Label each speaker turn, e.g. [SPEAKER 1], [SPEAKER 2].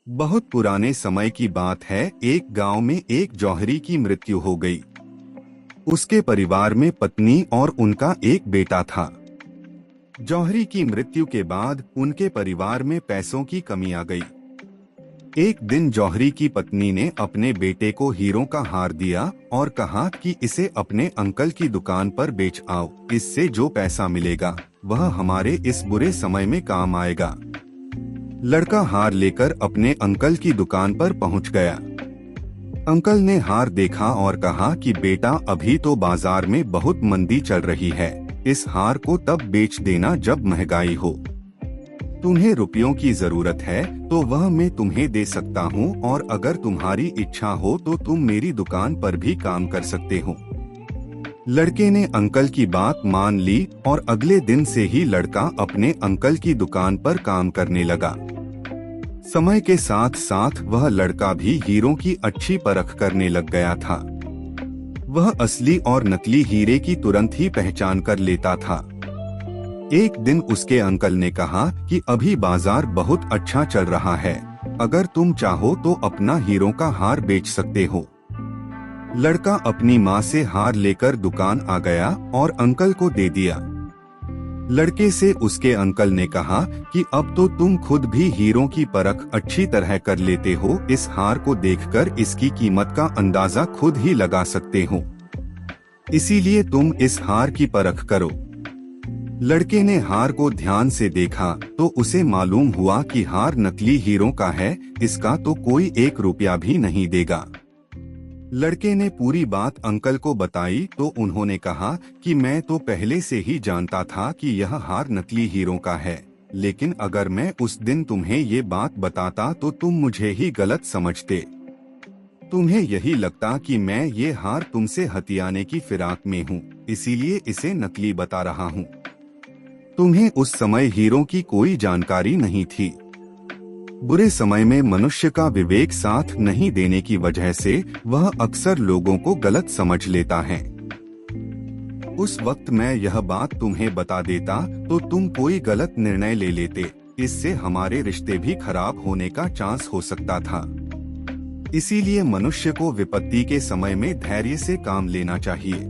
[SPEAKER 1] बहुत पुराने समय की बात है। एक गांव में एक जौहरी की मृत्यु हो गई। उसके परिवार में पत्नी और उनका एक बेटा था। जौहरी की मृत्यु के बाद उनके परिवार में पैसों की कमी आ गई। एक दिन जौहरी की पत्नी ने अपने बेटे को हीरों का हार दिया और कहा कि इसे अपने अंकल की दुकान पर बेच आओ। इससे जो पैसा मिलेगा वह हमारे इस बुरे समय में काम आएगा। लड़का हार लेकर अपने अंकल की दुकान पर पहुंच गया। अंकल ने हार देखा और कहा कि बेटा, अभी तो बाजार में बहुत मंदी चल रही है। इस हार को तब बेच देना जब महंगाई हो। तुम्हें रुपयों की जरूरत है तो वह मैं तुम्हें दे सकता हूँ, और अगर तुम्हारी इच्छा हो तो तुम मेरी दुकान पर भी काम कर सकते हो। लड़के ने अंकल की बात मान ली और अगले दिन से ही लड़का अपने अंकल की दुकान पर काम करने लगा। समय के साथ साथ वह लड़का भी हीरों की अच्छी परख करने लग गया था। वह असली और नकली हीरे की तुरंत ही पहचान कर लेता था। एक दिन उसके अंकल ने कहा कि अभी बाजार बहुत अच्छा चल रहा है, अगर तुम चाहो तो अपना हीरों का हार बेच सकते हो। लड़का अपनी माँ से हार लेकर दुकान आ गया और अंकल को दे दिया। लड़के से उसके अंकल ने कहा कि अब तो तुम खुद भी हीरों की परख अच्छी तरह कर लेते हो। इस हार को देखकर इसकी कीमत का अंदाजा खुद ही लगा सकते हो, इसीलिए तुम इस हार की परख करो। लड़के ने हार को ध्यान से देखा तो उसे मालूम हुआ कि हार नकली हीरों का है। इसका तो कोई 1 रुपया भी नहीं देगा। लड़के ने पूरी बात अंकल को बताई तो उन्होंने कहा कि मैं तो पहले से ही जानता था कि यह हार नकली हीरों का है, लेकिन अगर मैं उस दिन तुम्हें ये बात बताता तो तुम मुझे ही गलत समझते। तुम्हें यही लगता कि मैं ये हार तुमसे हथियाने की फिराक में हूँ, इसीलिए इसे नकली बता रहा हूँ। तुम्हें उस समय हीरों की कोई जानकारी नहीं थी। बुरे समय में मनुष्य का विवेक साथ नहीं देने की वजह से वह अक्सर लोगों को गलत समझ लेता है। उस वक्त मैं यह बात तुम्हें बता देता तो तुम कोई गलत निर्णय ले लेते। इससे हमारे रिश्ते भी खराब होने का चांस हो सकता था। इसीलिए मनुष्य को विपत्ति के समय में धैर्य से काम लेना चाहिए।